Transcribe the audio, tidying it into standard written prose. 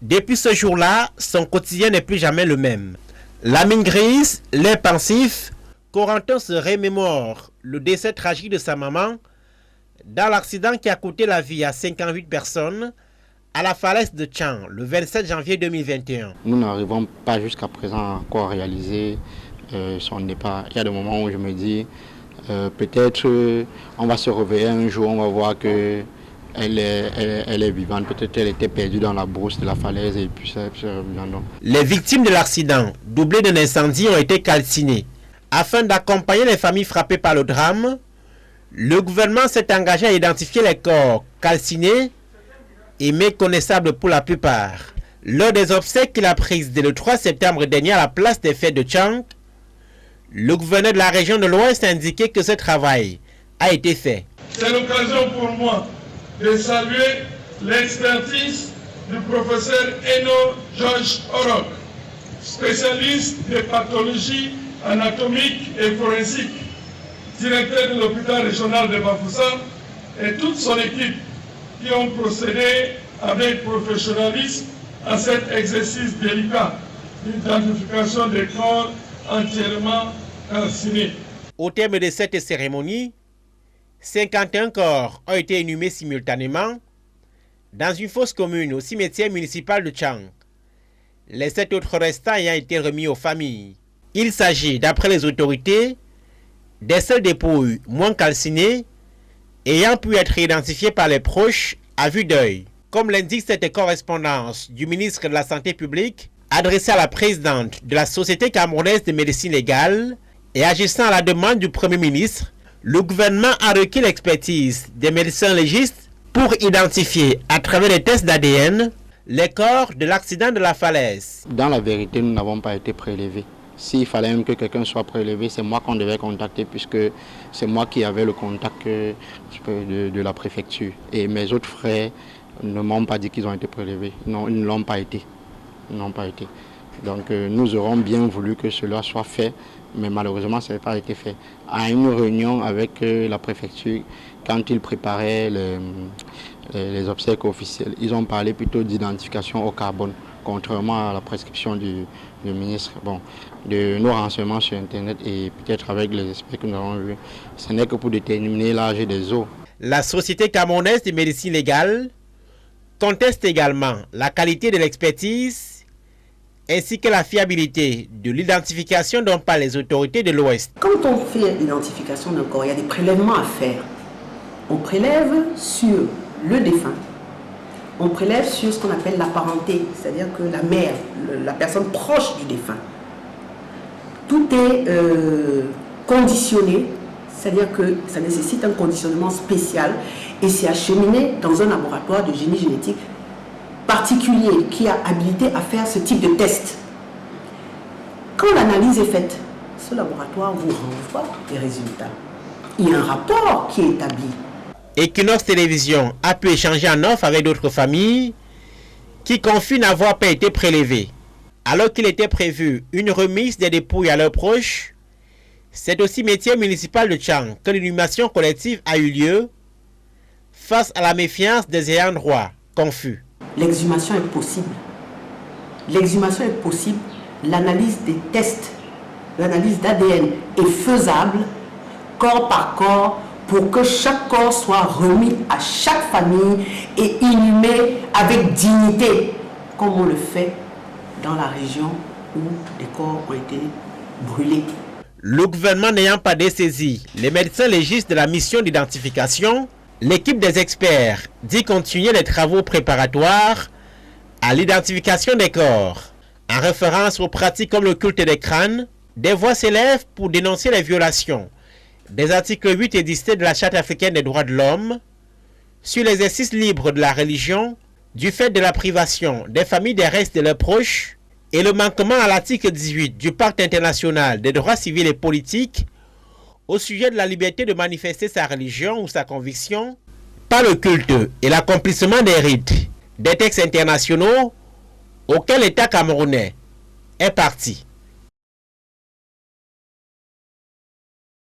Depuis ce jour-là, son quotidien n'est plus jamais le même. La mine grise, l'air pensif, Corentin se remémore le décès tragique de sa maman dans l'accident qui a coûté la vie à 58 personnes à la falaise de Tchang le 27 janvier 2021. Nous n'arrivons pas jusqu'à présent à réaliser son départ. Il y a des moments où je me dis, peut-être on va se réveiller un jour, on va voir que elle est vivante, peut-être elle était perdue dans la brousse de la falaise et puis ça. Les victimes de l'accident, doublées d'un incendie, ont été calcinées. Afin d'accompagner les familles frappées par le drame, le gouvernement s'est engagé à identifier les corps calcinés et méconnaissables pour la plupart. Lors des obsèques qu'il a prises dès le 3 septembre dernier à la place des fêtes de Tchang, le gouverneur de la région de l'Ouest a indiqué que ce travail a été fait. C'est l'occasion pour moi de saluer l'expertise du professeur Eno George Orok, spécialiste de pathologie anatomique et forensique, directeur de l'hôpital régional de Bafoussam, et toute son équipe qui ont procédé avec professionnalisme à cet exercice délicat d'identification des corps entièrement calcinés. Au terme de cette cérémonie, 51 corps ont été inhumés simultanément dans une fosse commune au cimetière municipal de Tchang. Les 7 autres restants ayant été remis aux familles. Il s'agit, d'après les autorités, des seules dépouilles moins calcinées ayant pu être identifiées par les proches à vue d'œil, comme l'indique cette correspondance du ministre de la Santé publique adressée à la présidente de la Société camerounaise de médecine légale et agissant à la demande du Premier ministre. Le gouvernement a requis l'expertise des médecins légistes pour identifier, à travers les tests d'ADN, les corps de l'accident de la falaise. Dans la vérité, nous n'avons pas été prélevés. S'il fallait même que quelqu'un soit prélevé, c'est moi qu'on devait contacter puisque c'est moi qui avais le contact de la préfecture. Et mes autres frères ne m'ont pas dit qu'ils ont été prélevés. Non, ils ne l'ont pas été. Ils n'ont pas été. Donc nous aurons bien voulu que cela soit fait, mais malheureusement ça n'a pas été fait. À une réunion avec la préfecture, quand ils préparaient les obsèques officielles, ils ont parlé plutôt d'identification au carbone, contrairement à la prescription du ministre. Bon, de nos renseignements sur Internet et peut-être avec les experts que nous avons vus, ce n'est que pour déterminer l'âge des os. La Société camerounaise de médecine légale conteste également la qualité de l'expertise ainsi que la fiabilité de l'identification dont parlent les autorités de l'Ouest. Quand on fait l'identification d'un corps, il y a des prélèvements à faire. On prélève sur le défunt. On prélève sur ce qu'on appelle la parenté, c'est-à-dire que la mère, la personne proche du défunt. Tout est conditionné, c'est-à-dire que ça nécessite un conditionnement spécial et c'est acheminé dans un laboratoire de génie génétique particulier qui a habilité à faire ce type de test. Quand l'analyse est faite, ce laboratoire vous renvoie les résultats. Il y a un rapport qui est établi. Equinox Télévision a pu échanger en off avec d'autres familles qui confient n'avoir pas été prélevées. Alors qu'il était prévu une remise des dépouilles à leurs proches, c'est au cimetière municipal de Tchang que l'inhumation collective a eu lieu face à la méfiance des ayants droit confus. L'exhumation est possible. L'exhumation est possible. L'analyse des tests, l'analyse d'ADN est faisable, corps par corps, pour que chaque corps soit remis à chaque famille et inhumé avec dignité, comme on le fait dans la région où des corps ont été brûlés. Le gouvernement n'ayant pas dessaisi les médecins légistes de la mission d'identification, l'équipe des experts dit continuer les travaux préparatoires à l'identification des corps. En référence aux pratiques comme le culte des crânes, des voix s'élèvent pour dénoncer les violations des articles 8 et 17 de la Charte africaine des droits de l'homme sur l'exercice libre de la religion du fait de la privation des familles des restes de leurs proches et le manquement à l'article 18 du Pacte international des droits civils et politiques au sujet de la liberté de manifester sa religion ou sa conviction par le culte et l'accomplissement des rites des textes internationaux auxquels l'État camerounais est parti.